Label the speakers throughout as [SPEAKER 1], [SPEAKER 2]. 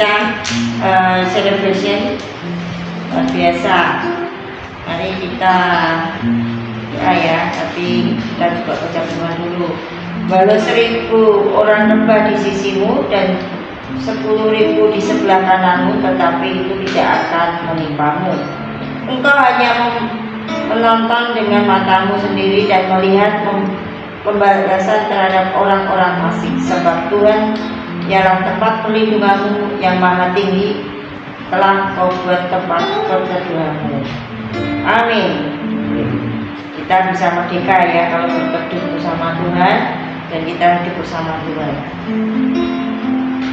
[SPEAKER 1] kita celebration luar biasa. Mari kita ya, tapi kita juga ucap doa dulu. Walau 1000 orang lembah di sisimu dan 10.000 di sebelah kananmu, tetapi itu tidak akan menimpamu. Engkau hanya menonton dengan matamu sendiri dan melihat pembalasan terhadap orang-orang fasik, sebab Tuhan ialah tempat perlindunganmu yang maha tinggi, telah kau buat tempat perteduhanmu. Amin. Kita bisa merdeka ya kalau berteduh bersama Tuhan dan kita hidup bersama Tuhan.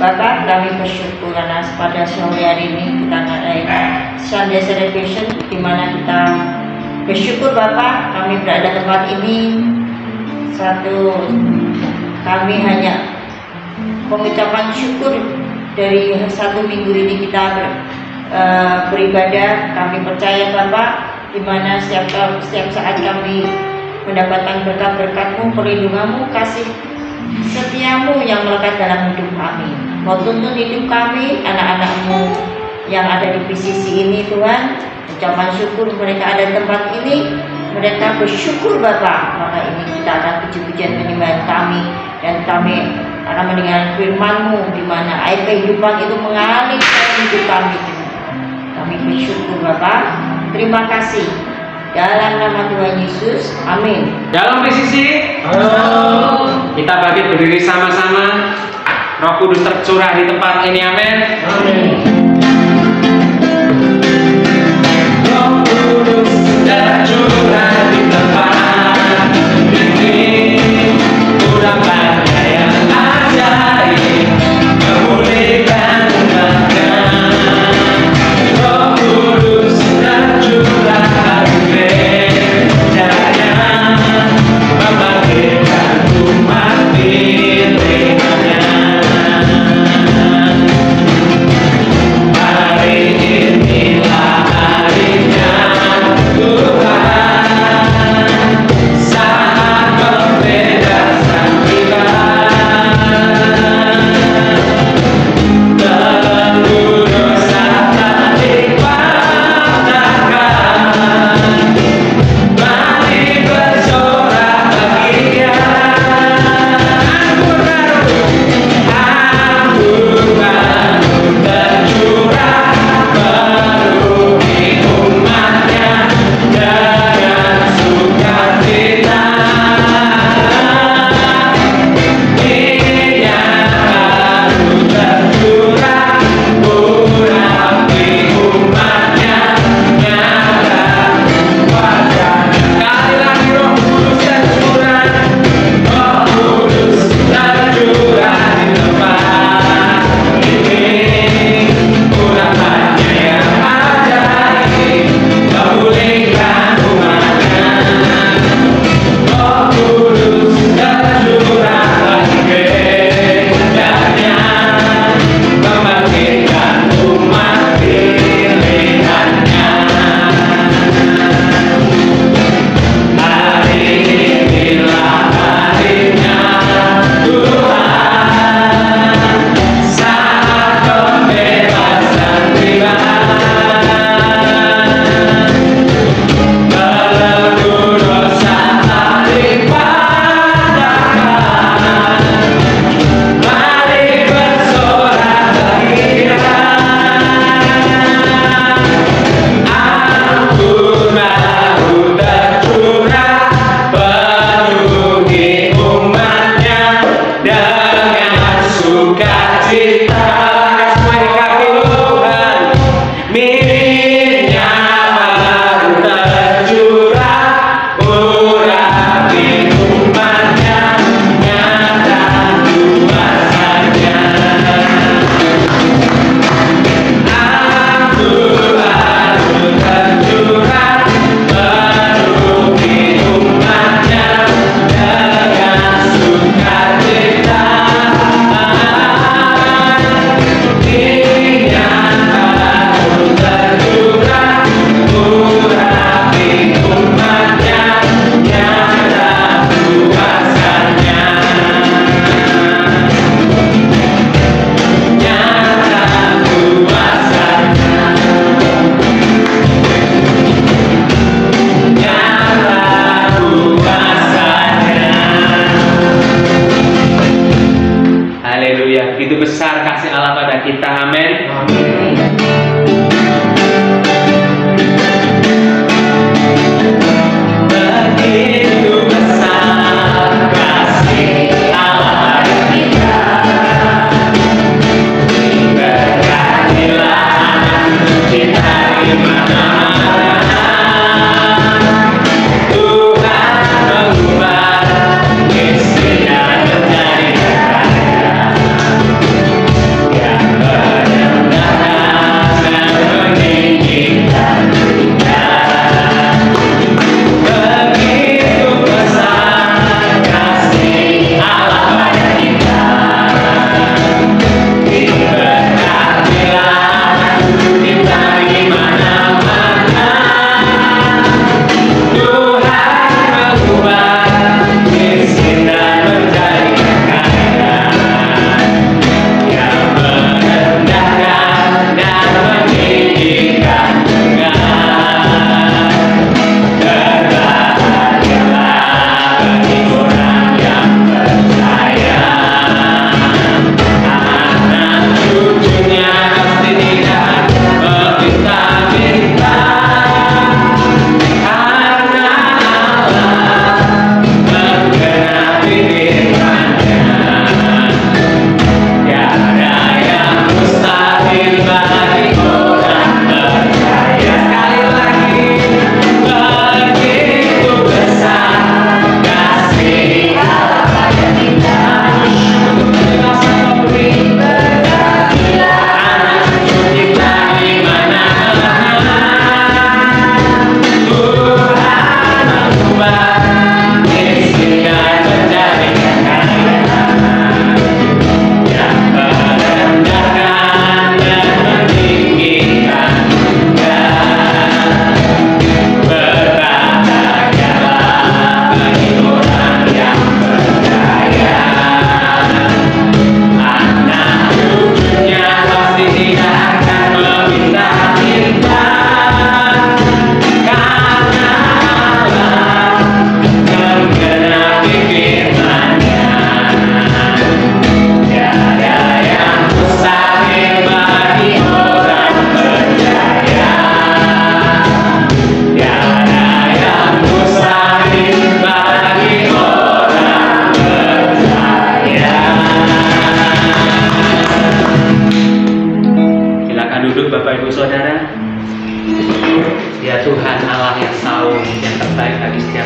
[SPEAKER 1] Bapak, kami bersyukur karena pada sore hari ini kita ngadain Sunday Celebration, di mana kita bersyukur Bapak kami berada di tempat ini. Kami hanya mengucapkan syukur dari 1 minggu ini kita beribadah. Kami percaya Bapak, di mana setiap saat kami mendapatkan berkat-berkat-Mu, perlindungan-Mu, kasih setiamu yang melekat dalam hidup kami. Kau tuntun hidup kami, anak-anak-Mu yang ada di PCC ini Tuhan. Ucapan syukur mereka ada di tempat ini, mereka bersyukur Bapak. Maka ini kita akan puji-pujian menyembah kami, dan kami akan mendengar firman-Mu, di mana air kehidupan itu mengalir dalam hidup kami. Kami bersyukur Bapak. Terima kasih. Dalam nama Tuhan Yesus, amin.
[SPEAKER 2] Dalam PCC, halo. Kita bangkit berdiri sama-sama. Roh Kudus tercurah di tempat ini, amin.
[SPEAKER 3] Amin.
[SPEAKER 2] Roh Kudus tercurah di tempat ini. Urapannya yang ajaib, memulihkan umatnya. Roh Kudus tercurah hari bedanya, membangkitkan umat pilihannya. Hari inilah harinya Tuhan.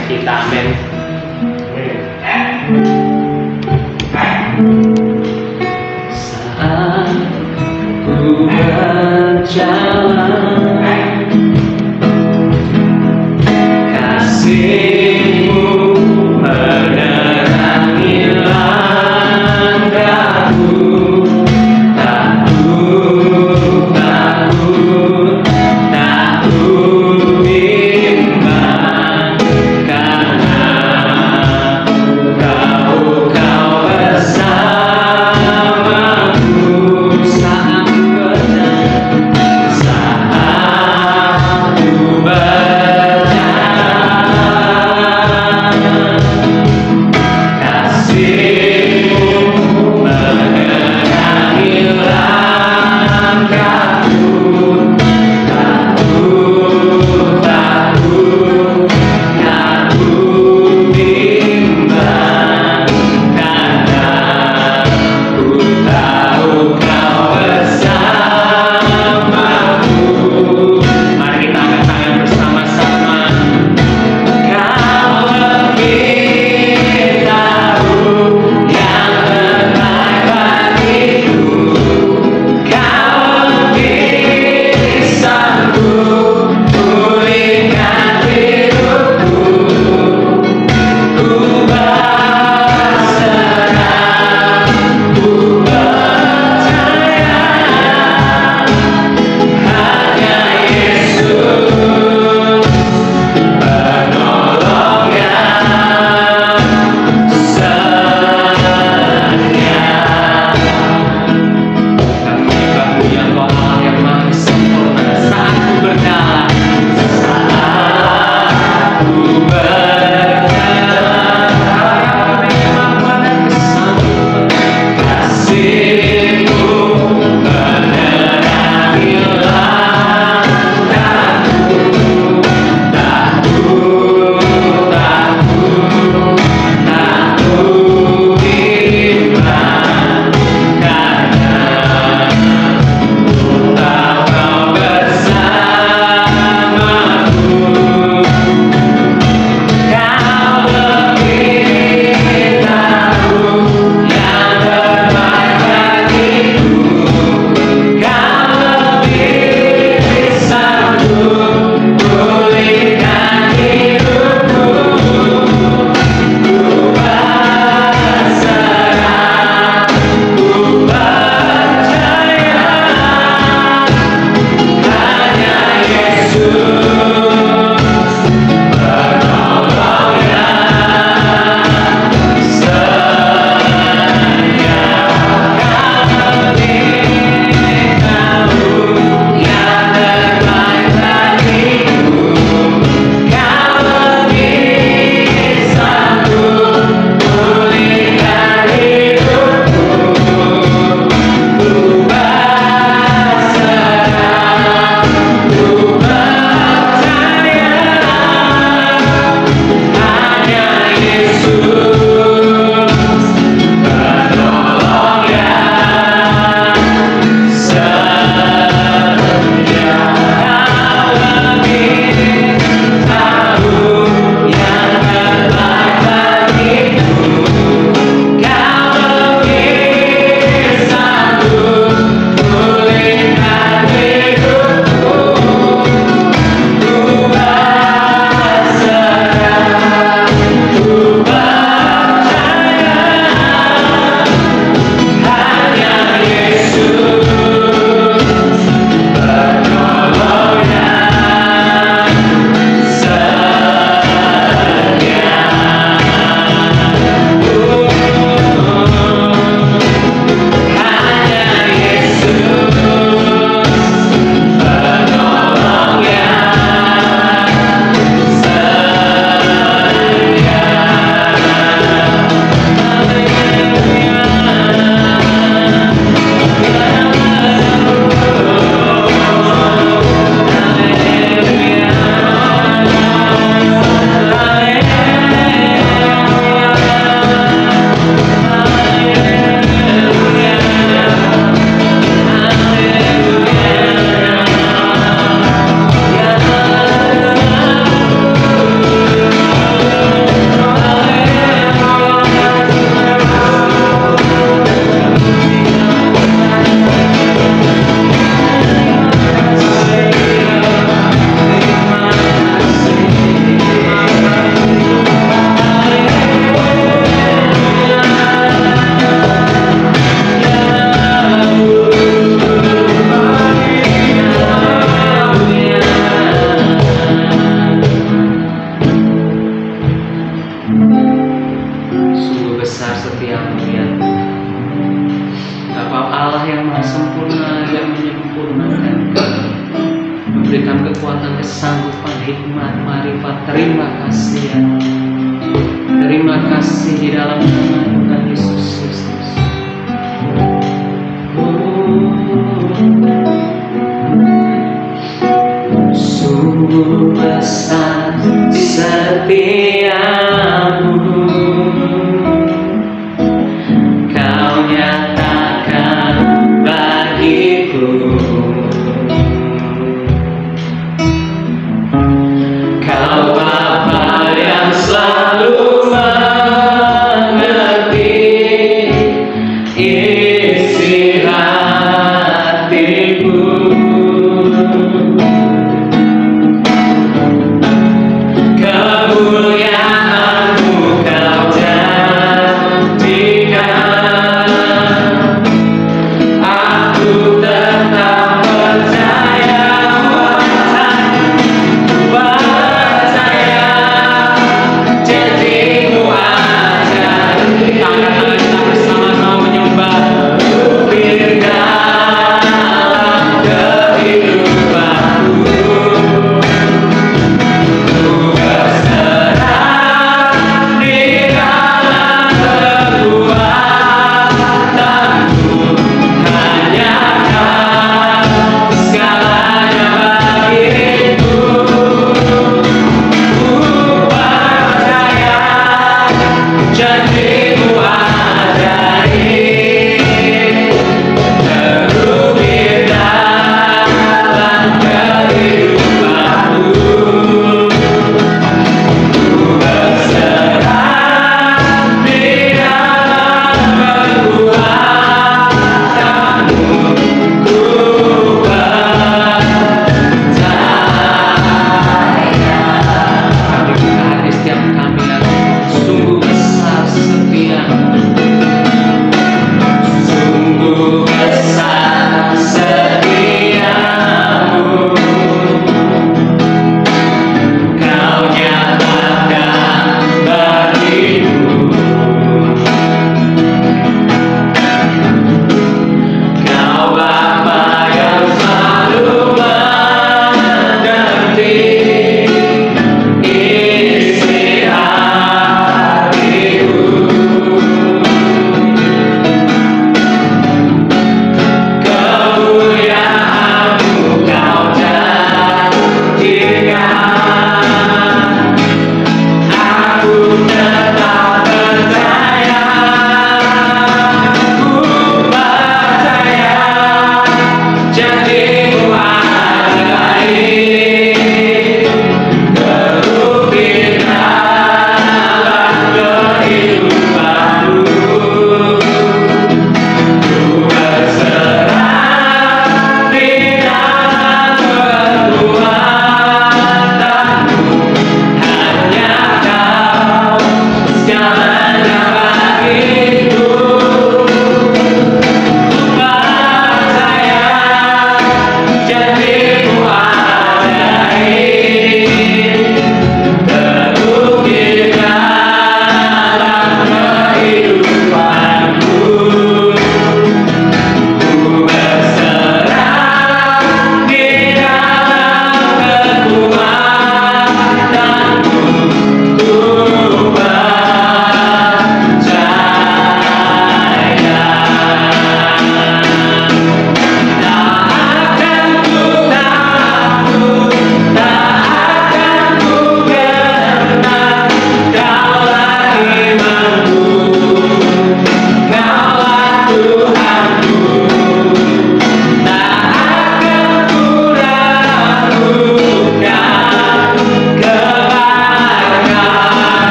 [SPEAKER 2] Mari kita amin. Saat ku berjalan, kasih-Mu menerangi langkahku. Takut, takut, takut bimbang, karena Kau bersamaku saat berjalan, saat ku berjalan. Kasih-Mu menerangi langkahku. Takut, takut, takut bimbang, karena ku tahu Kau bersamaku. Mari kita angkat tangan bersama-sama. Kau lebih tahu yang terbaik bagiku. Kau lebih sanggup pulihkan hidupku. Ku berserah, ku percaya hanya Yesus penolong yang setia. Kami menyembah-Mu ya Engkau Allah yang Maha Sempurna. Saat ku berjalan, saat ku berjalan, Kau yang kemampuan dan kesanggupan. Kasih-Mu menerangi langkahku. Takut, takut, takut bimbang, karena ku tahu Kau bersamaku. setiamu ya. Bapa Allah yang maha sempurna, yang menyempurnakan, memberikan kekuatan, kesanggupan, hikmat, marifat. Terima kasih ya. Terima kasih di dalam nama Tuhan Yesus Kristus. Sungguh besar setiamu, Kau nyatakan bagiku. Kau Bapa yang selalu mengerti.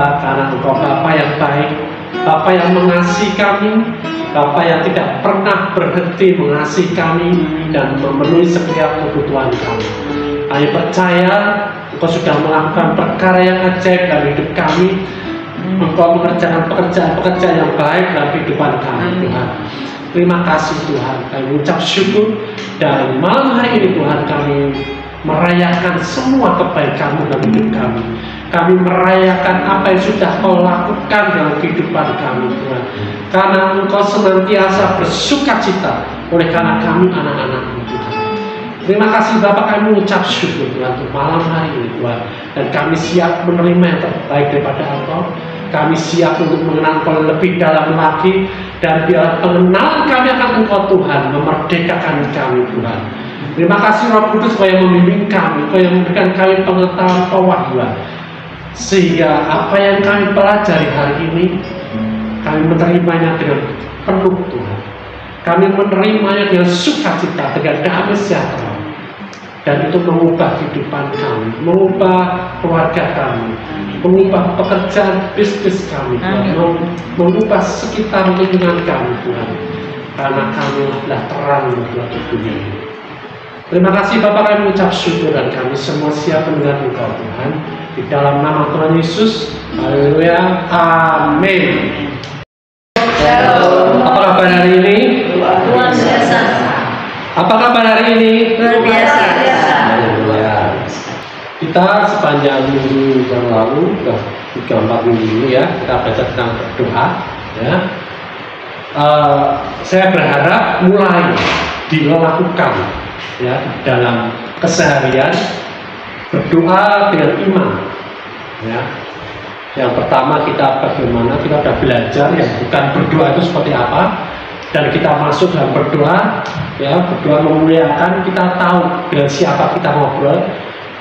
[SPEAKER 3] Bapa, karena Engkau Bapa yang baik, Bapa yang mengasihi kami, Bapa yang tidak pernah berhenti mengasihi kami dan memenuhi setiap kebutuhan kami. Kami percaya Engkau sudah melakukan perkara yang ajaib dalam hidup kami. Engkau mengerjakan pekerjaan-pekerjaan yang baik dalam kehidupan kami, Tuhan. Terima kasih Tuhan, kami mengucap syukur. Dan malam hari ini Tuhan, kami merayakan semua kebaikan-Mu dalam hidup kami. Kami merayakan apa yang sudah Kau lakukan dalam kehidupan kami, Tuhan. Karena Engkau senantiasa bersukacita oleh karena kami anak-anak-Mu, Tuhan. Terima kasih Bapak, kami mengucap syukur Tuhan untuk malam hari ini Tuhan. Dan kami siap menerima yang terbaik daripada Engkau. Kami siap untuk mengenal Engkau lebih dalam lagi. Dan biar pengenalan kami akan Engkau Tuhan memerdekakan kami Tuhan. Terima kasih Roh Kudus Kau yang membimbing kami, Kau yang memberikan kami pengetahuan pewahyuan. Sehingga apa yang kami pelajari hari ini, kami menerimanya dengan penuh Tuhan. Kami menerimanya dengan sukacita, dengan damai sejahtera. Dan itu mengubah kehidupan kami, mengubah keluarga kami, mengubah pekerjaan bisnis kami, Tuhan. Mengubah sekitar lingkungan kami, Tuhan. Karena kami adalah terang buat dunia ini. Terima kasih Bapak, kami mengucap syukur dan kami semua siap mendengar Engkau Tuhan. Di dalam nama Tuhan Yesus, haleluya, amin. Apa kabar hari ini?
[SPEAKER 1] Luar biasa.
[SPEAKER 3] Apa kabar hari ini?
[SPEAKER 1] Luar biasa.
[SPEAKER 3] Kita sepanjang minggu yang lalu, 3-4 minggu ini ya, kita belajar tentang berdoa. Ya. Saya berharap mulai dilakukan ya dalam keseharian berdoa dengan iman. Ya. Yang pertama kita bagaimana kita sudah belajar yang bukan berdoa itu seperti apa. Dan kita masuk dalam berdoa, ya berdoa memuliakan, kita tahu dengan siapa kita ngobrol,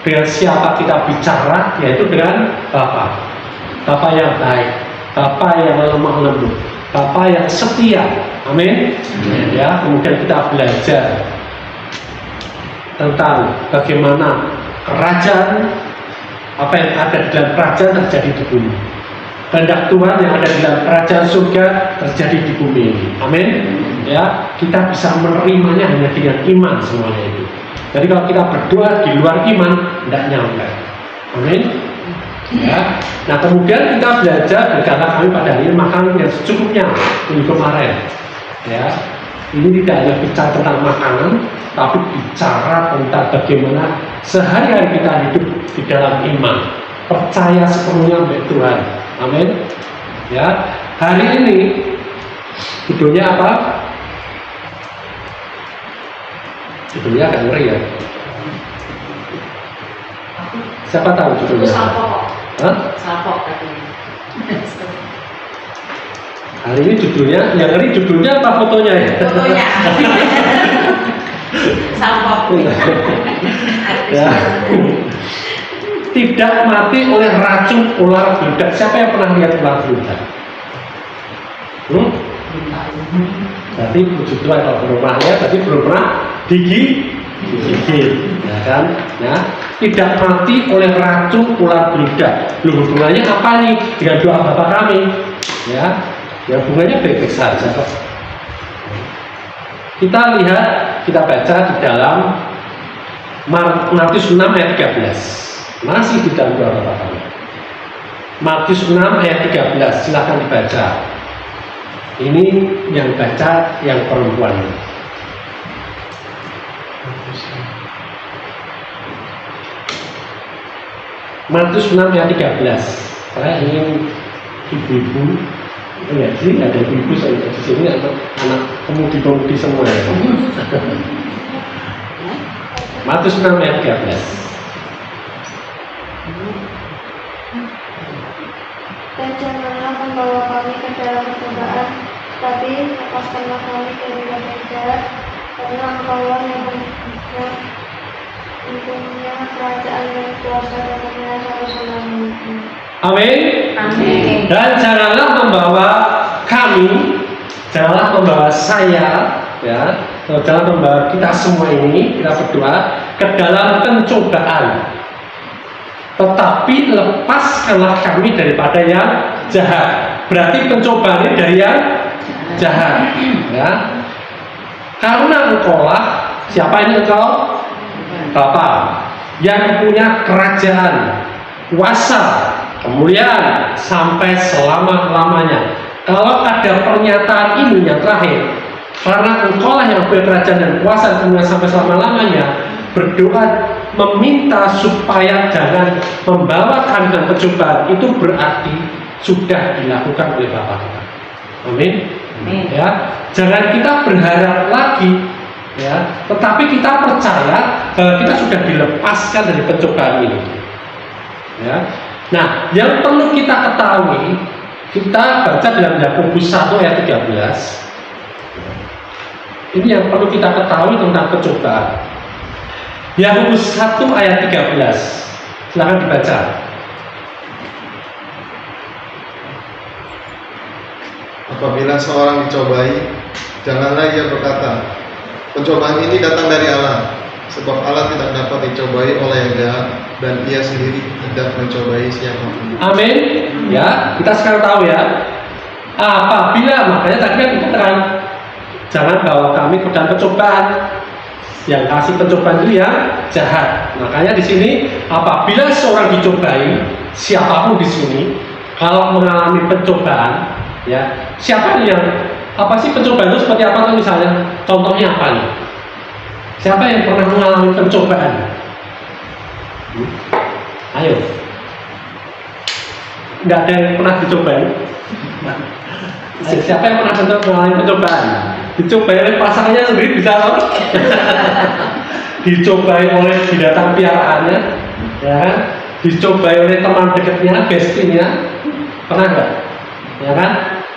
[SPEAKER 3] dengan siapa kita bicara, yaitu dengan Bapa. Bapa yang baik, Bapa yang lemah lembut, Bapa yang setia. Amin. Ya, kemudian kita belajar tentang bagaimana kerajaan, apa yang ada di dalam kerajaan terjadi di bumi. Kehendak Tuhan yang ada di dalam kerajaan surga terjadi di bumi ini. Amin. Ya, kita bisa menerimanya hanya dengan iman semuanya itu. Jadi kalau kita berdoa di luar iman, tidak nyampe. Amin. Ya. Nah kemudian kita belajar dan karena kami pada hari ini makan yang secukupnya minggu kemarin. Ya, ini tidak hanya bicara tentang makanan, tapi bicara tentang bagaimana sehari-hari kita hidup di dalam iman, percaya sepenuhnya kepada Tuhan. Amin. Ya, hari ini judulnya apa? Judulnya agak ngeri ya. Siapa tahu judulnya?
[SPEAKER 4] Salpok.
[SPEAKER 3] Hah?
[SPEAKER 4] Salpok katanya.
[SPEAKER 3] Hari ini judulnya, yang ngeri judulnya apa fotonya ya?
[SPEAKER 4] Fotonya. Salpok.
[SPEAKER 3] Ya. Tidak mati oleh racun ular beludak. Siapa yang pernah lihat ular beludak? Berarti puji Tuhan kalau belum pernah lihat, berarti belum pernah digigit, ya kan? Ya, tidak mati oleh racun ular beludak. Loh, hubungannya apa nih dengan doa Bapa kami? Ya, hubungannya baik-baik saja kok. Kita lihat, kita baca di dalam Matius 6 ayat 13. Masih di dalam doa Bapa kami. Matius 6 ayat 13, silakan dibaca. Ini yang baca yang perempuan. Matius 6 ayat 13. Saya ingin ibu-ibu, ya sini ada ibu-ibu saya di sini anak pemudi-pemudi semua ya. Matius 6 ayat 13.
[SPEAKER 5] Dan janganlah membawa kami ke dalam percobaan, tapi lepaskanlah kami dari yang jahat, karena Engkaulah yang mempunyai kerajaan dan kuasa dan kemuliaan selama-lamanya.
[SPEAKER 3] Amin.
[SPEAKER 4] Amin.
[SPEAKER 3] Dan janganlah membawa kami, janganlah membawa saya, ya, jangan membawa kita semua ini, kita berdoa ke dalam pencobaan. tetapi lepaskanlah kami daripada yang jahat. Berarti pencobaan ini dari yang jahat, ya. Karena engkaulah, siapa ini engkau? Bapa yang punya kerajaan, kuasa, kemuliaan sampai selama-lamanya. Kalau ada pernyataan ini yang terakhir, karena engkaulah yang punya kerajaan dan kuasa dan kemuliaan sampai selama-lamanya, berdoa meminta supaya jangan membawakan dan percobaan, itu berarti sudah dilakukan oleh Bapa kita. Amin. Ya, jangan kita berharap lagi, ya, tetapi kita percaya bahwa kita sudah dilepaskan dari pencobaan ini. Ya. Nah, yang perlu kita ketahui, kita baca dalam Yakobus 1 ayat 13. Ini yang perlu kita ketahui tentang pencobaan. Yakobus 1 ayat 13. Silakan dibaca.
[SPEAKER 6] Apabila seorang dicobai, janganlah ia berkata, pencobaan ini datang dari Allah, sebab Allah tidak dapat dicobai oleh yang jahat, dan ia sendiri tidak mencobai siapapun.
[SPEAKER 3] Amin. Ya, kita sekarang tahu ya. Apabila, makanya tadi kan kita terang, jangan bawa kami ke dalam pencobaan. Yang kasih pencobaan itu yang jahat. Makanya di sini, apabila seorang dicobai, siapapun di sini, kalau mengalami pencobaan, ya, siapa yang, apa sih pencobaan itu seperti apa tuh misalnya? Contohnya apa nih? Siapa yang pernah mengalami pencobaan? Ayo. Nggak ada yang pernah dicobai. Siapa yang pernah mengalami pencobaan? Dicobai oleh pasangannya sendiri bisa loh. Dicobai oleh binatang piaraannya, ya kan? Dicobai oleh teman dekatnya, bestinya, pernah nggak? Ya kan?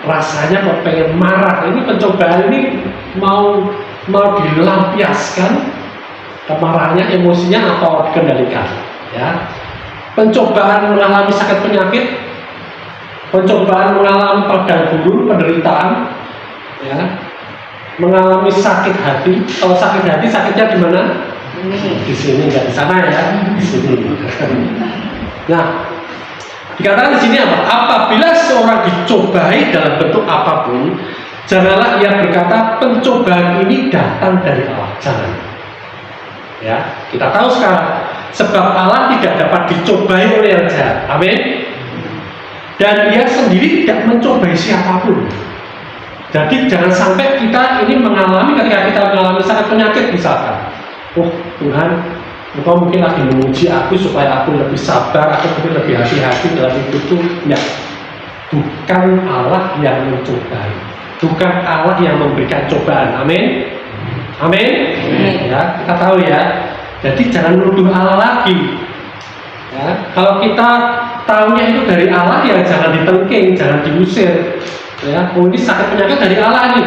[SPEAKER 3] Rasanya kok pengen marah. Ini pencobaan ini mau dilampiaskan kemarahannya, emosinya atau dikendalikan, ya. Pencobaan mengalami sakit penyakit, pencobaan mengalami padang gurun, penderitaan, ya. Mengalami sakit hati. Kalau sakit hati, sakitnya di mana? Di sini, nggak di sana ya, di sini. Nah, dikatakan di sini apa? Apabila seorang dicobai dalam bentuk apapun, janganlah ia berkata pencobaan ini datang dari Allah. Jangan. Ya, kita tahu sekarang sebab Allah tidak dapat dicobai oleh yang jahat. Amin. Dan ia sendiri tidak mencobai siapapun. Jadi jangan sampai kita ini mengalami, ketika kita mengalami sakit penyakit misalkan, oh Tuhan, Engkau mungkin lagi menguji aku supaya aku lebih sabar, aku mungkin lebih hati-hati dalam hidupku. Ya, bukan Allah yang mencobai, bukan Allah yang memberikan cobaan. Amin. Amin. Ya, kita tahu ya. Jadi jangan menuduh Allah lagi. Ya, kalau kita tahunya itu dari Allah, ya jangan ditengking, jangan diusir. Ya, oh ini sakit penyakit dari Allah nih.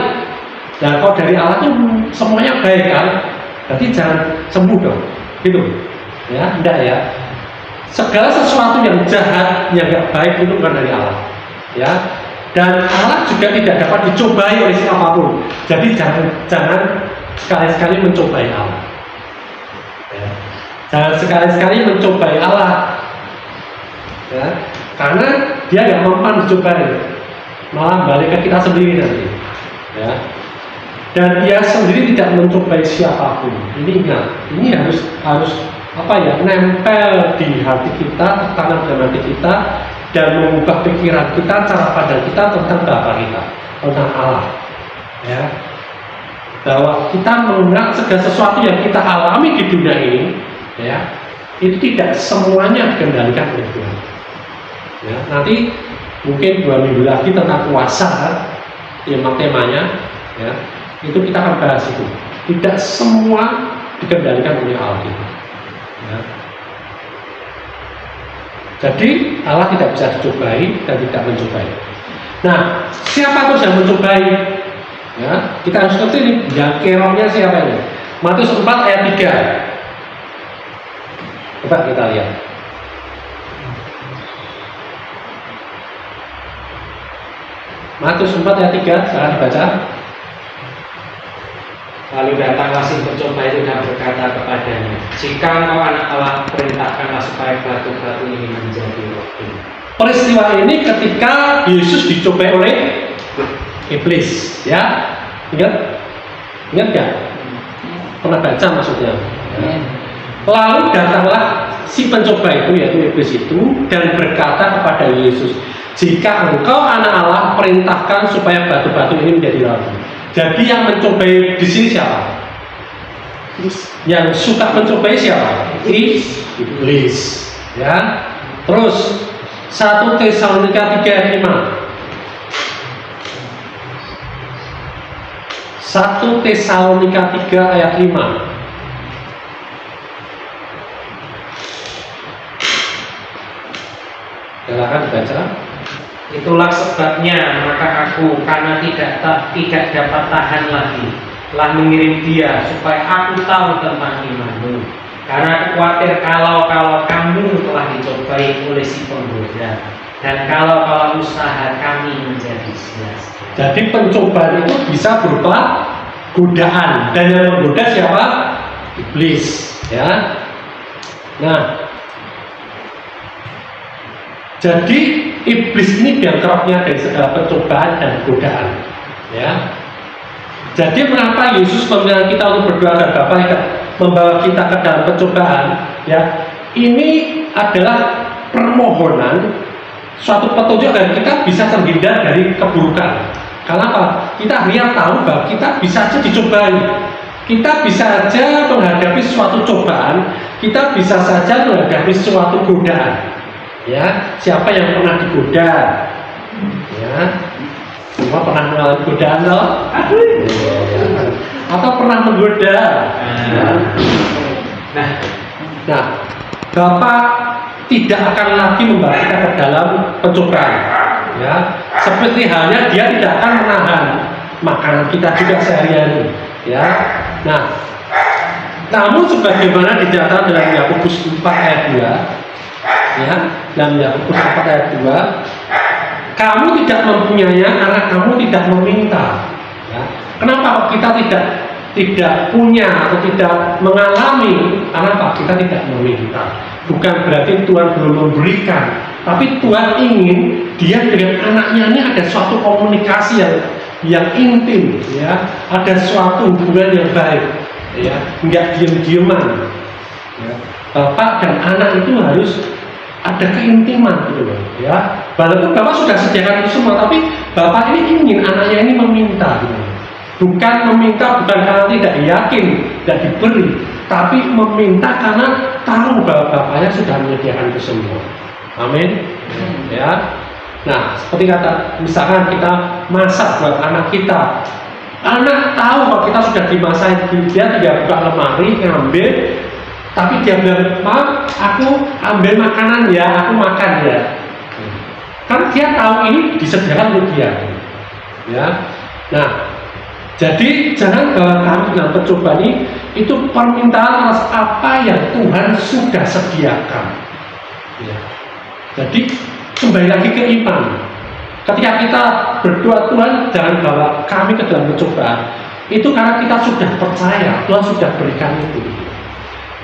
[SPEAKER 3] Ya, kalau dari Allah tuh semuanya baik kan. Berarti jangan sembuh dong. Gitu. Ya, enggak ya. Segala sesuatu yang jahat, yang enggak baik itu bukan dari Allah. Ya. Dan Allah juga tidak dapat dicobai oleh siapapun. Jadi jangan sekali-sekali mencobai Allah. Ya. Jangan sekali-sekali mencobai Allah. Ya. Karena dia nggak mempan dicobai. Malah balik ke kita sendiri nanti, ya. Dan dia sendiri tidak mencobai siapapun. Ini ingat, ini harus apa ya, nempel di hati kita, tertanam dalam hati kita, dan mengubah pikiran kita, cara pandang kita tentang Bapa kita, tentang Allah, ya. Bahwa kita mengenal segala sesuatu yang kita alami di dunia ini, ya, itu tidak semuanya dikendalikan oleh Tuhan. Ya, nanti mungkin 2 minggu lagi tentang kuasa, temanya, ya, itu kita akan bahas itu. Tidak semua dikendalikan oleh Allah kita. Ya. Jadi Allah tidak bisa dicobai dan tidak mencobai. Nah, siapa tuh yang mencobai? Ya, kita harus ngerti ini. Yang kerongnya siapa ini? Matius 4 ayat 3. Coba kita lihat. Matius 4 ayat 3, silahkan dibaca. Lalu datanglah si pencoba itu dan berkata kepadanya, jika engkau anak Allah, perintahkanlah supaya batu-batu ini menjadi roti. Peristiwa ini ketika Yesus dicobai oleh iblis, ya, ingat nggak? Pernah baca maksudnya? Ya. Lalu datanglah si pencoba itu, yaitu iblis itu, dan berkata kepada Yesus, jika engkau anak Allah, perintahkan supaya batu-batu ini menjadi roti. Jadi yang mencobai di sini siapa? Yang suka mencobai siapa? Iblis. Ya. Terus 1 Tesalonika 3 ayat 5. 1 Tesalonika 3 ayat 5. Silakan dibaca.
[SPEAKER 2] Itulah sebabnya maka aku, karena tidak dapat tahan lagi, telah mengirim dia supaya aku tahu tentang imanmu. Karena aku khawatir kalau kamu telah dicobai oleh si penggoda, dan kalau usaha kami menjadi sia-sia.
[SPEAKER 3] Jadi pencobaan itu bisa berupa godaan, dan yang menggoda siapa? Iblis, ya. Nah, jadi iblis ini biangkeroknya dari segala pencobaan dan godaan, ya. Jadi mengapa Yesus meminta kita untuk berdoa agar Bapa membawa kita ke dalam pencobaan, ya? Ini adalah permohonan suatu petunjuk agar kita bisa terhindar dari keburukan. Kenapa? Kita akhirnya tahu bahwa kita bisa saja dicobai, kita bisa saja menghadapi suatu cobaan, kita bisa saja menghadapi suatu godaan. Ya, siapa yang pernah digoda? Ya, semua pernah mengalami godaan loh. Atau pernah menggoda? Nah, Bapak tidak akan lagi membawa kita ke dalam pencobaan. Ya, seperti halnya Dia tidak akan menahan makanan kita juga sehari-hari. Ya, nah, namun sebagaimana dinyatakan dalam Yakobus 4 ayat 2. Ya, dalam Yakobus 4 ayat 2, kamu tidak mempunyainya karena kamu tidak meminta. Ya. Kenapa kita tidak punya atau tidak mengalami? Karena kita tidak meminta. Bukan berarti Tuhan belum memberikan, tapi Tuhan ingin Dia dengan anaknya ini ada suatu komunikasi yang intim, ya, ada suatu hubungan yang baik, ya, nggak diem-dieman. Ya. Bapak dan anak itu harus ada keintiman gitu loh, ya. Walaupun Bapak sudah sediakan itu semua, tapi Bapak ini ingin anaknya ini meminta gitu. Bukan meminta bukan karena tidak yakin, tidak diberi, tapi meminta karena tahu bahwa Bapaknya sudah menyediakan itu semua. Amin. Ya. Nah, seperti kata misalkan kita masak buat anak kita. Anak tahu bahwa kita sudah dimasak, dia tidak buka lemari, ngambil. Tapi dia bilang, "Maaf, aku ambil makanan ya, aku makan ya." Kan dia tahu ini disediakan untuk dia. Ya. Nah, jadi jangan bawa kamu dalam percobaan ini itu permintaan atas apa yang Tuhan sudah sediakan. Ya. Jadi kembali lagi ke iman. Ketika kita berdoa, Tuhan jangan bawa kami ke dalam percobaan. Itu karena kita sudah percaya Tuhan sudah berikan itu.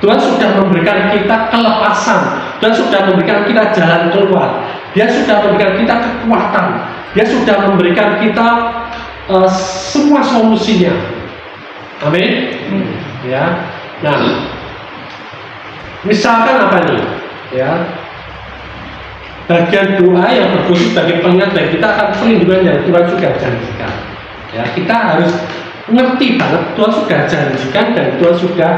[SPEAKER 3] Tuhan sudah memberikan kita kelepasan, Tuhan sudah memberikan kita jalan keluar, Dia sudah memberikan kita kekuatan, Dia sudah memberikan kita semua solusinya. Amin. Ya. Nah, misalkan apa nih? Ya. Bagian doa yang berfungsi sebagai pengingat bagi kita akan perlindungan yang Tuhan sudah janjikan. Ya, kita harus ngerti banget Tuhan sudah janjikan dan Tuhan sudah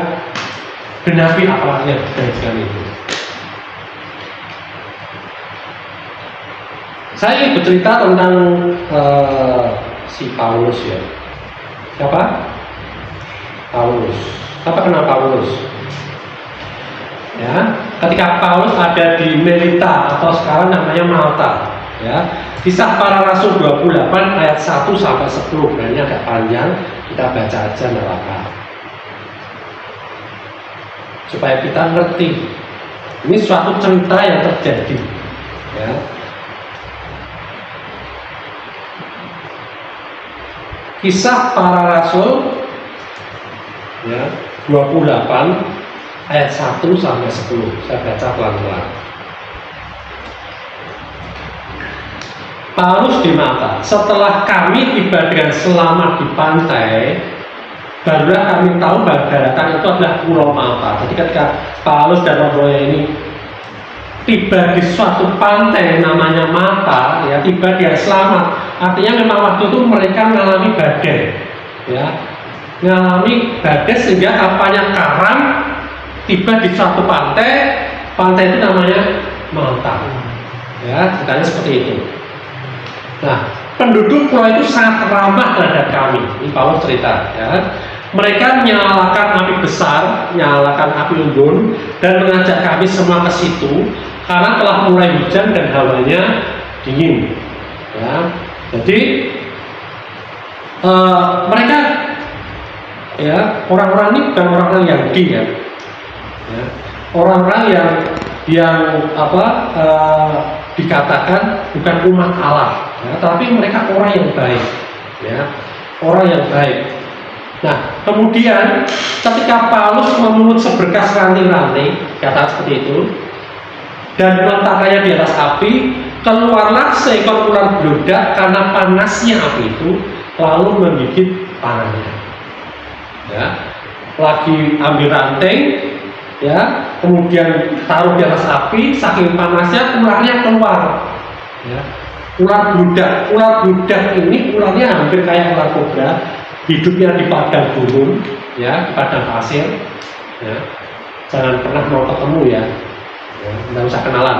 [SPEAKER 3] genapi apa yang dijanjikan itu. Saya ingin bercerita tentang si Paulus ya. Siapa? Paulus. Apa kenal Paulus? Ya, ketika Paulus ada di Melita atau sekarang namanya Malta, ya. Kisah Para Rasul 28 ayat 1 sampai 10. Nah, ini agak panjang, kita baca aja enggak apa-apa. Supaya kita ngerti ini suatu cerita yang terjadi, ya. Kisah Para Rasul ya, 28 ayat 1 sampai 10. Saya baca pelan-pelan. Paulus di Malta, setelah kami tiba dengan selamat di pantai, barulah kami tahu bahwa daratan itu adalah Pulau Malta. Jadi ketika Paulus dan rombongan ini tiba di suatu pantai namanya Malta, ya, tiba dia selamat. Artinya memang waktu itu mereka mengalami badai, ya, mengalami badai sehingga kapalnya karam, tiba di suatu pantai. Pantai itu namanya Malta, ya, ceritanya seperti itu. Nah, penduduk pulau itu sangat ramah terhadap kami. Ini Paulus cerita, ya. Mereka menyalakan api besar, menyalakan api unggun, dan mengajak kami semua ke situ karena telah mulai hujan dan hawanya dingin. Ya. Jadi mereka, ya, orang-orang ini bukan orang-orang Yahudi, ya. Ya. Orang-orang yang dikatakan bukan umat Allah, ya, tapi mereka orang yang baik, ya, orang yang baik. Nah, kemudian ketika Paulus memungut seberkas ranting-ranting, kata seperti itu, dan meletakkannya di atas api, keluarlah seekor ular beludak karena panasnya api itu, lalu menggigit tangannya. Ya, lagi ambil ranting, ya, kemudian taruh di atas api, saking panasnya ularnya keluar. Ya. Ular beludak ini ularnya hampir kayak ular kobra, hidupnya di padang gurun, ya, di padang pasir. Ya. Jangan pernah mau ketemu, ya, nggak usah kenalan.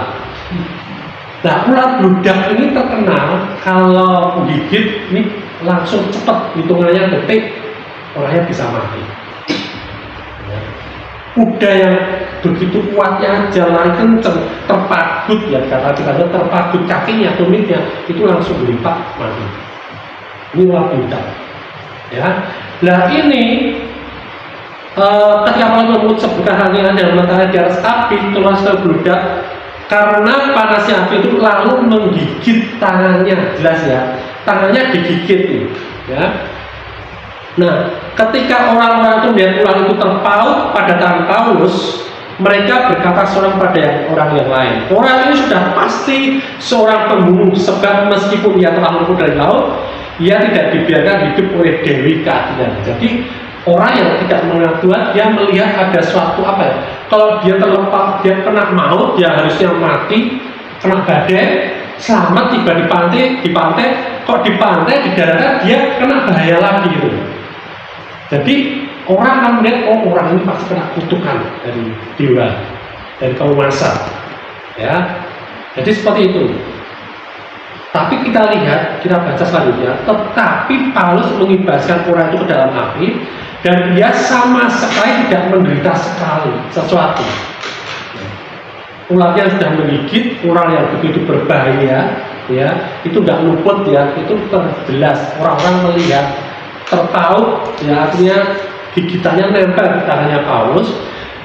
[SPEAKER 3] Nah, ular beludak ini terkenal kalau gigit ini langsung cepat, hitungannya detik orangnya bisa mati. Kuda yang begitu kuatnya jalan kenceng, terpagut, ya, kata-kata terpagut kakinya, tumitnya, itu langsung berlipat mati. Ini ular beludak, ya. Nah, ini ketika memungut seberkas ranting dan meletakkannya di atas api, keluar seekor beludak karena panasnya api itu lalu menggigit tangannya, jelas, ya, tangannya digigit, ya. Nah, ketika orang-orang itu melihat ular itu terpaut pada tangan Paulus, mereka berkata seorang pada orang yang lain, orang ini sudah pasti seorang pembunuh, sebab meskipun ia telah luput dari laut, ia tidak dibiarkan hidup oleh Dewi keadilan. Jadi orang yang tidak mengenal Tuhan, dia melihat ada suatu kalau dia terlepas, dia kena maut, dia harusnya mati, kena badai, selamat tiba di pantai, kok di pantai, di daratan dia kena bahaya lagi gitu. Jadi orang akan melihat, oh, orang ini pasti kena kutukan dari dewa, dari penguasa, ya. Jadi seperti itu. Tapi kita lihat, kita baca selanjutnya, tetapi Paulus mengibaskan orang itu ke dalam api, dan dia sama sekali tidak menderita sekali sesuatu. Ularnya sudah menggigit, ular yang begitu berbahaya, ya, itu tidak luput, ya, itu terjelas orang-orang melihat. Terpaut, ya, artinya gigitannya nempel di tangannya Paulus,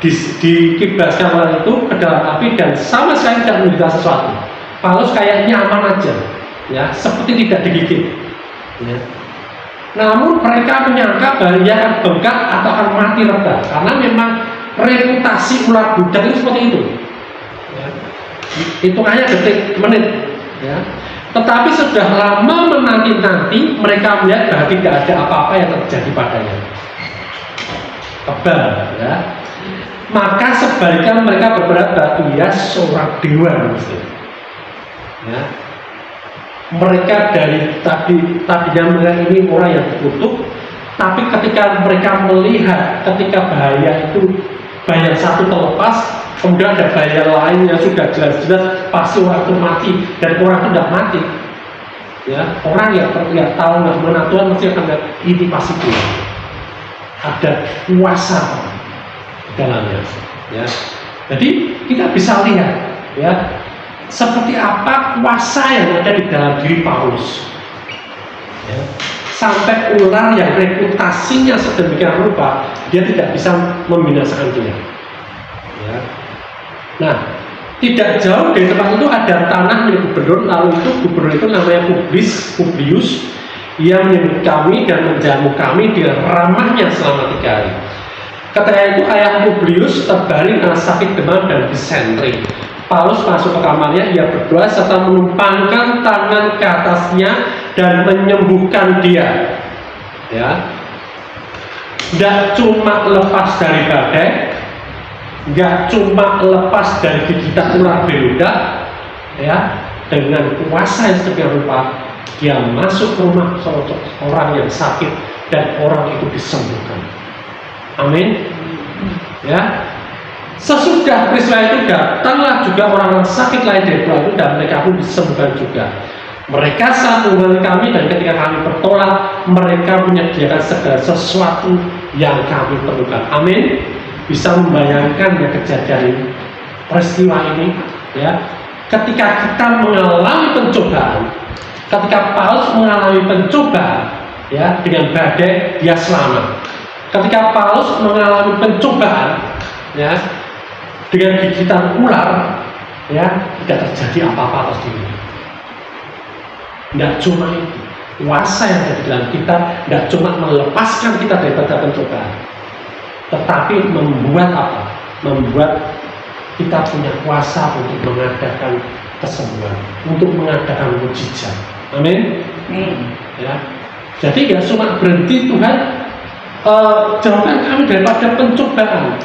[SPEAKER 3] dikibaskan orang itu ke dalam api dan sama sekali tidak menderita sesuatu. Paulus kayak nyaman aja, ya, seperti tidak digigit, ya. Namun mereka menyangka bahwa ia akan bengkak atau akan mati reda, karena memang reputasi ular beludak itu seperti itu, ya. Hitungannya detik, menit, ya. Tetapi sudah lama menanti-nanti, mereka melihat bahwa tidak ada apa-apa yang terjadi padanya. Kebal, ya. Maka sebaliknya mereka berpendapat bahwa ia seorang dewa, ya. Mereka dari tadinya mereka ini orang yang dikutuk, tapi ketika mereka melihat ketika bahaya itu, bahaya satu terlepas, kemudian ada bahaya lain yang sudah jelas-jelas pasti orang itu mati, dan orang itu tidak mati, ya. Orang yang terlihat tahu nggak mana Tuhan mesti akan lihat ini pasti Tuhan, ada kuasa di dalamnya, ya. Jadi kita bisa lihat, ya, seperti apa kuasa yang ada di dalam diri Paulus, ya. Sampai ular yang reputasinya sedemikian rupa, dia tidak bisa membinasakan dia, ya. Nah, tidak jauh dari tempat itu ada tanah milik gubernur, lalu gubernur itu namanya Publius. Ia menyebut kami dan menjamu kami dengan ramahnya selama 3 hari. Ketika itu ayah Publius terbaring karena sakit demam dan disentri. Paulus masuk ke kamarnya, ia berdoa serta menumpangkan tangan ke atasnya dan menyembuhkan dia. Ya, tidak cuma lepas dari badai, nggak cuma lepas dari gigitan ular beludak, ya, dengan kuasa yang sedemikian rupa, dia masuk ke rumah orang yang sakit dan orang itu disembuhkan. Amin. Ya. Sesudah peristiwa itu datanglah juga orang sakit lain dari pulau itu dan mereka pun disembuhkan juga. Mereka saat mengenali kami dan ketika kami bertolak, mereka menyediakan segala sesuatu yang kami perlukan. Amin. Bisa membayangkan ya kejadian ini, peristiwa ini, ya. Ketika kita mengalami pencobaan, ketika Paulus mengalami pencobaan, ya, dengan badai dia selamat. Ketika Paulus mengalami pencobaan, ya, dengan gigitan ular, ya, tidak terjadi apa-apa atas dirinya. Tidak cuma itu, kuasa yang ada di dalam kita tidak cuma melepaskan kita daripada pencobaan, tetapi membuat apa? Membuat kita punya kuasa untuk mengadakan kesembuhan, untuk mengadakan mujizat. Amin. Ya. Jadi nggak cuma berhenti Tuhan, jauhkan kami daripada pencobaan,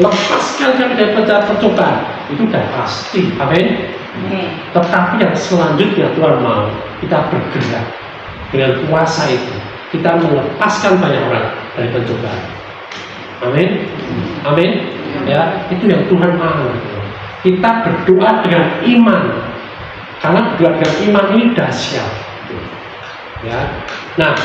[SPEAKER 3] lepaskan kami dari pencobaan, itu sudah pasti. Amin. Tetapi yang selanjutnya Tuhan mau kita bergerak dengan kuasa itu, kita melepaskan banyak orang dari pencobaan. Amin. Amin. Ya, itu yang Tuhan mau. Kita berdoa dengan iman, karena berdoa dengan iman ini dahsyat. Ya. Nah,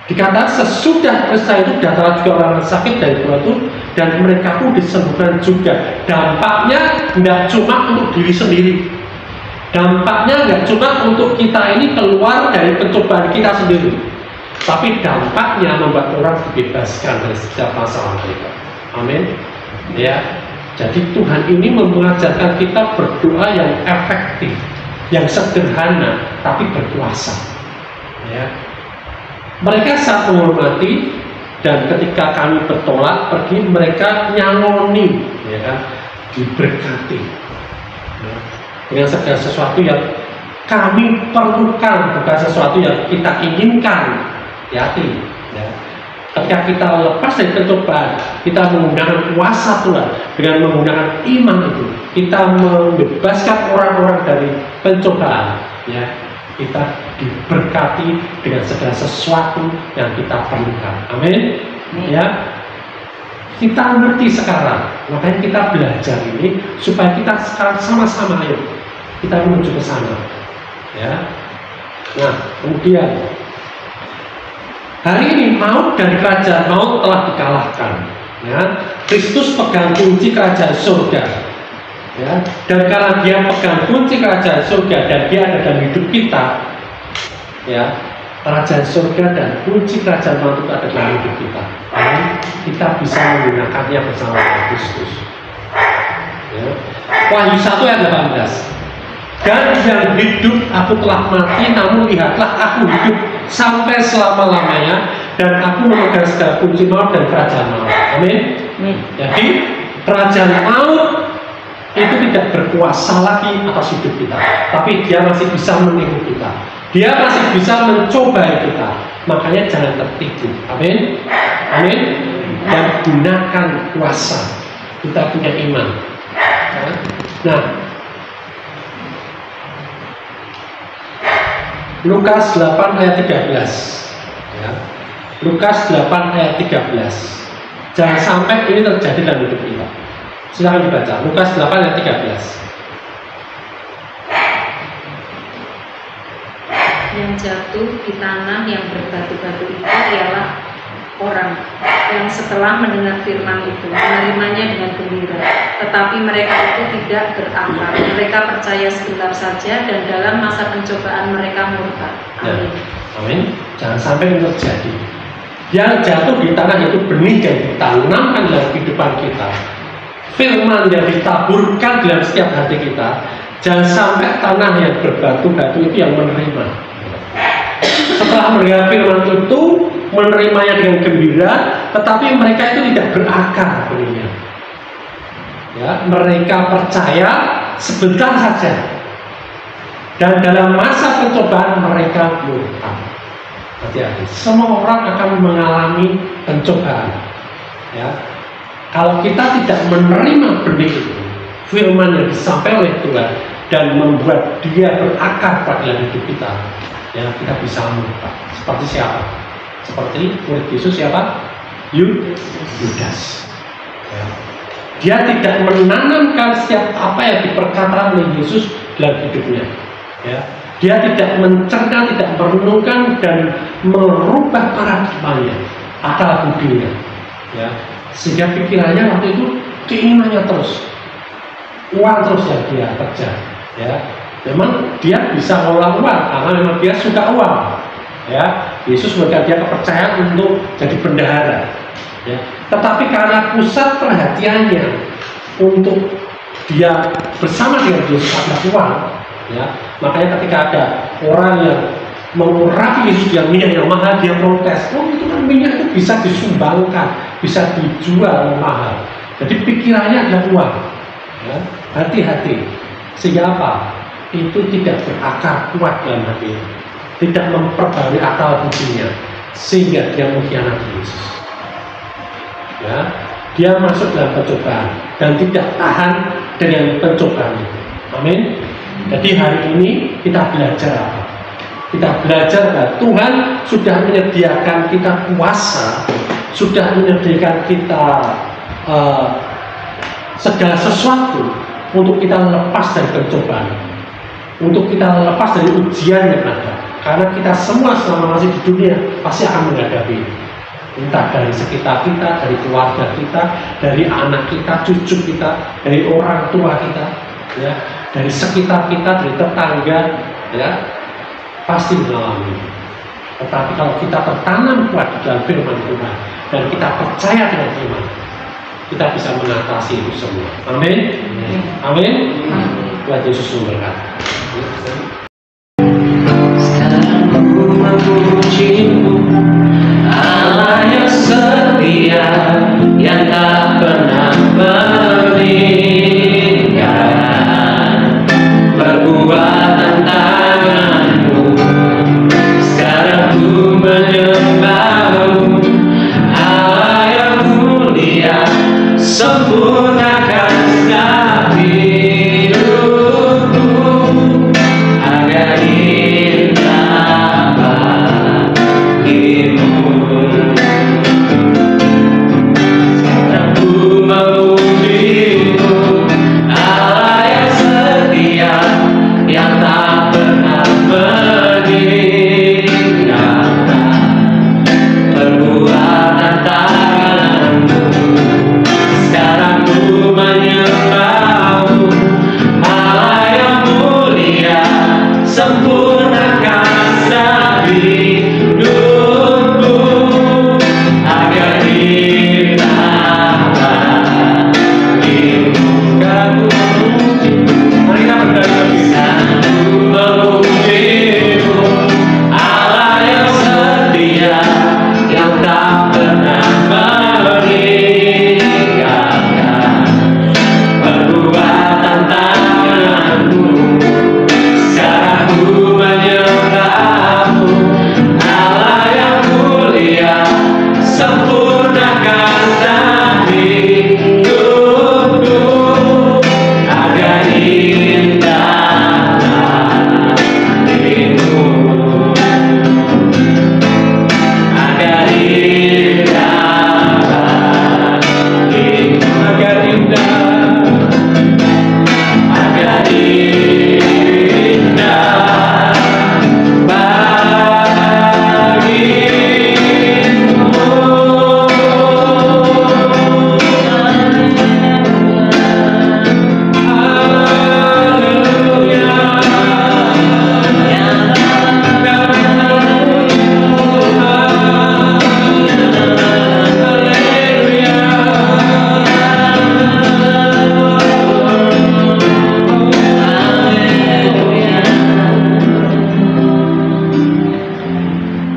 [SPEAKER 3] dikatakan sesudah peristiwa itu datang juga orang sakit dari pulau itu dan mereka pun disembuhkan juga. Dampaknya tidak cuma untuk diri sendiri, dampaknya nggak cuma untuk kita ini keluar dari pencobaan kita sendiri, tapi dampaknya membuat orang dibebaskan dari setiap masalah mereka. Amin. Ya, jadi Tuhan ini mengajarkan kita berdoa yang efektif, yang sederhana tapi berkuasa. Ya. Mereka saat menghormati dan ketika kami bertolak pergi, mereka nyangoni, ya kan, diberkati, ya, dengan segala sesuatu yang kami perlukan, bukan sesuatu yang kita inginkan. Hati, ya. Ketika kita lepas dari pencobaan, kita menggunakan kuasa Tuhan dengan menggunakan iman itu, kita membebaskan orang-orang dari pencobaan, ya. Kita diberkati dengan segala sesuatu yang kita perlukan. Amin. Ya. Kita ngerti sekarang, makanya kita belajar ini supaya kita sekarang sama-sama ayo kita menuju ke sana. Ya. Nah, kemudian hari ini maut dan kerajaan maut telah dikalahkan. Ya. Kristus pegang kunci kerajaan surga. Ya, dan karena dia pegang kunci kerajaan surga dan dia ada dalam hidup kita, ya, kerajaan surga dan kunci kerajaan maut itu ada dalam hidup kita. Dan kita bisa menggunakannya bersama Kristus. Ya. Wahyu 1 ayat 18. Dan yang hidup aku telah mati, namun lihatlah aku hidup sampai selama-lamanya dan aku memegang segala kunci maut dan kerajaan maut. Amin. Jadi kerajaan maut itu tidak berkuasa lagi atas hidup kita, tapi dia masih bisa menipu kita, dia masih bisa mencobai kita. Makanya jangan tertipu. Amin. Amin. Dan gunakan kuasa, kita punya iman. Nah, Lukas 8 ayat 13, ya. Lukas 8 ayat 13. Jangan sampai ini terjadi dalam hidup kita. Silahkan dibaca, Lukas 8 ayat 13.
[SPEAKER 4] Yang jatuh di tanah yang berbatu-batu itu ialah orang yang setelah mendengar firman itu menerimanya dengan gembira, tetapi mereka itu tidak berakal. Mereka percaya sebentar saja dan dalam masa pencobaan mereka murtad. Amin.
[SPEAKER 3] Amin. Jangan sampai itu terjadi. Yang jatuh di tanah itu benih yang ditanamkan dalam kehidupan kita, firman yang ditaburkan dalam setiap hati kita. Jangan sampai tanah yang berbatu-batu itu yang menerima. Setelah mendengar firman itu, menerimanya dengan gembira, tetapi mereka itu tidak berakar benih. Ya, mereka percaya sebentar saja, dan dalam masa pencobaan mereka murtad. Hati-hati, semua orang akan mengalami pencobaan. Ya, kalau kita tidak menerima benih itu, firman yang disampaikan oleh Tuhan, dan membuat dia berakar pada dalam hidup kita, ya kita bisa murtad. Seperti siapa? Seperti murid Yesus siapa? Yudas. Ya. Dia tidak menanamkan setiap apa yang diperkatakan oleh Yesus dalam hidupnya. Ya. Dia tidak mencerna, tidak merenungkan dan merubah paradigmanya, akal budinya. Ya. Sehingga pikirannya waktu itu keinginannya terus, uang terus yang dia kejar. Ya. Memang dia bisa olah uang karena memang dia suka uang. Ya. Yesus memberikan dia kepercayaan untuk jadi bendahara. Ya. Tetapi karena pusat perhatiannya untuk dia bersama dengan Yesus adalah uang, ya, makanya ketika ada orang yang mengurapi Yesus yang minyak yang mahal, dia protes, oh itu kan minyak itu bisa disumbangkan, bisa dijual mahal. Jadi pikirannya adalah uang. Ya. Hati-hati, sehingga apa? Itu tidak berakar kuat dalam hati, tidak memperbarui akal budinya, sehingga dia mengkhianati Yesus. Ya, dia masuk dalam pencobaan dan tidak tahan dengan pencobaan itu. Amin. Jadi hari ini kita belajar apa? Kita belajar bahwa Tuhan sudah menyediakan kita kuasa, sudah menyediakan kita segala sesuatu untuk kita lepas dari pencobaan, untuk kita lepas dari ujian yang ada. Karena kita semua selama masih di dunia pasti akan menghadapi. Entah dari sekitar kita, dari keluarga kita, dari anak kita, cucu kita, dari orang tua kita, ya, dari sekitar kita, dari tetangga, ya, pasti mengalami. Tetapi kalau kita tertanam kuat dalam firman Tuhan dan kita percaya dengan firman, kita bisa mengatasi itu semua. Amin. Amin. Tuhan Yesus memberkati.
[SPEAKER 2] Sekarang ku memujimu, Allah yang setia, yang tak pernah meninggalkan perbuatan tanganmu. Sekarang ku menyembahmu, Allah yang mulia, sempurnakan hidupku.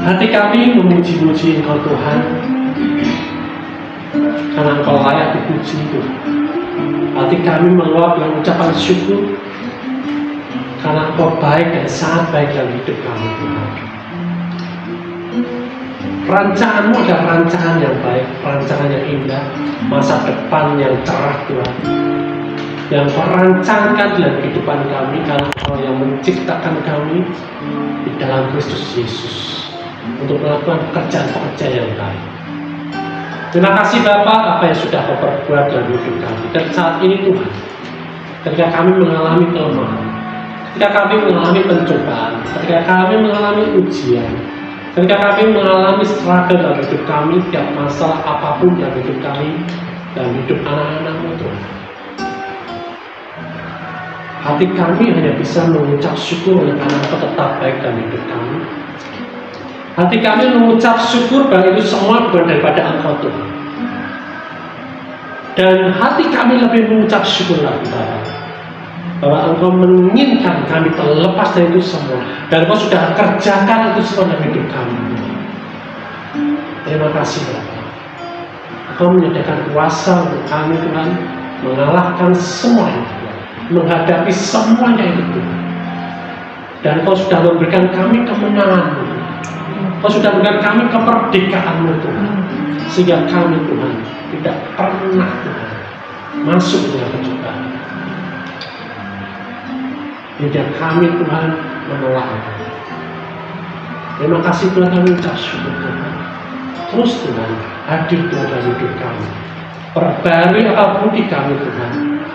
[SPEAKER 3] Hati kami memuji-muji Engkau Tuhan, karena Engkau layak dipuji Tuhan. Hati kami meluap dengan ucapan syukur, karena Engkau baik dan sangat baik dalam hidup kami Tuhan. Rancangan-Mu adalah rancangan yang baik, rancangan yang indah, masa depan yang cerah Tuhan, yang Kau rancangkan dalam kehidupan kami, karena Kau yang menciptakan kami di dalam Kristus Yesus untuk melakukan pekerjaan-pekerjaan yang baik. Terima kasih Bapa, apa yang sudah Kau perbuat dalam hidup kami. Dan saat ini Tuhan, ketika kami mengalami kelemahan, ketika kami mengalami pencobaan, ketika kami mengalami ujian, ketika kami mengalami struggle dalam hidup kami, setiap masalah apapun dalam hidup kami, dalam hidup anak-anak-Mu Tuhan, hati kami hanya bisa mengucap syukur karena Engkau tetap baik dalam hidup kami. Hati kami mengucap syukur bahwa itu semua bukan daripada Engkau Tuhan. Dan hati kami lebih mengucap syukur lagi Bapa, bahwa Engkau menginginkan kami terlepas dari itu semua, dan Engkau sudah kerjakan itu semua dalam hidup kami. Terima kasih Bapa. Engkau menyediakan kuasa untuk kami Tuhan, mengalahkan semua itu, menghadapi semuanya itu Tuhan. Dan Engkau sudah memberikan kami kemenangan. Kau sudah memberikan kami kemerdekaan-Mu Tuhan, sehingga kami Tuhan tidak pernah Tuhan masuk dalam pencobaan. Tidak kami Tuhan menolak. Terima kasih Tuhan, kami ucap syukur Tuhan. Terus Tuhan hadir Tuhan dalam hidup kami. Perbarui apapun di kami Tuhan,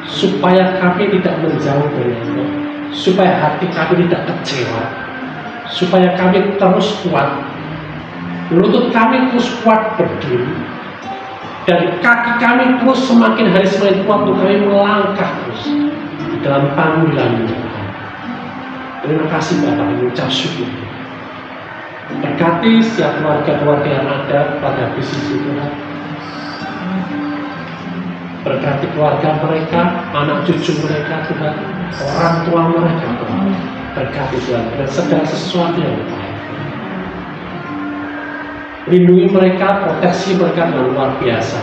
[SPEAKER 3] supaya kami tidak menjauh dari Engkau, supaya hati kami tidak kecewa, supaya kami terus kuat, lutut kami terus kuat berdiri, dan kaki kami terus semakin hari semakin kuat untuk kami melangkah terus di dalam panggilan-Mu Tuhan. Terima kasih Bapak, kami ucap syukur. Berkati setiap keluarga-keluarga yang ada pada bisnis Tuhan. Berkati keluarga mereka, anak cucu mereka Tuhan, orang tua mereka Tuhan. Berkati Tuhan dan segala sesuatu yang baik. Lindungi mereka, proteksi mereka dengan luar biasa.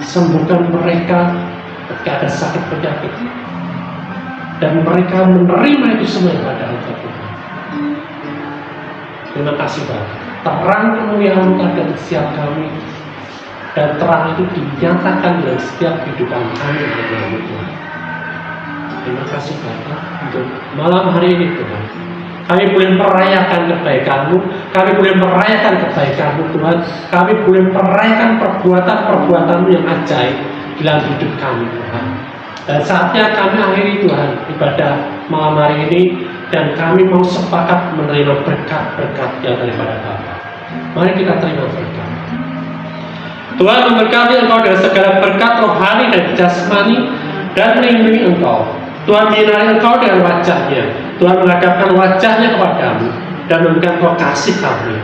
[SPEAKER 3] Sembuhkan mereka ketika ada sakit penyakit, dan mereka menerima itu semua pada Engkau Tuhan. Terima kasih Bapak. Terang kemuliaan-Mu ada di setiap kami, dan terang itu dinyatakan dalam setiap kehidupan kami dalam Tuhan. Terima kasih Bapak untuk malam hari ini Tuhan. Kami boleh merayakan kebaikan-Mu, kami boleh merayakan kebaikan-Mu Tuhan, kami boleh merayakan perbuatan-perbuatan-Mu yang ajaib dalam hidup kami Tuhan. Dan saatnya kami akhiri Tuhan ibadah malam hari ini, dan kami mau sepakat menerima berkat-berkat yang daripada Bapa. Mari kita terima berkat. Tuhan memberkati Engkau dengan segala berkat rohani dan jasmani, dan melindungi Engkau. Tuhan menyinari Engkau dengan wajah-Nya. Tuhan menghadapkan wajah-Nya kepadamu dan memberikan Engkau kasih karunia.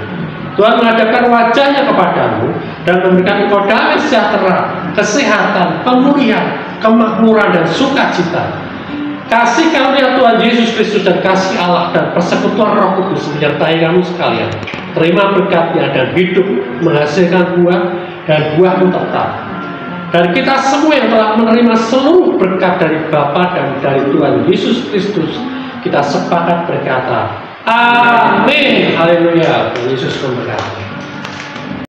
[SPEAKER 3] Tuhan menghadapkan wajah-Nya kepadamu dan memberikan Engkau damai sejahtera, kesehatan, pemulihan, kemakmuran dan sukacita. Kasih karunia Tuhan Yesus Kristus dan kasih Allah dan persekutuan Roh Kudus menyertai kamu sekalian. Terima berkat-Nya dan hidup menghasilkan buah, dan buah-Mu tetap. Dan kita semua yang telah menerima seluruh berkat dari Bapa dan dari Tuhan Yesus Kristus, kita sepakat berkata, Amin. Haleluya. Yesus memberkati.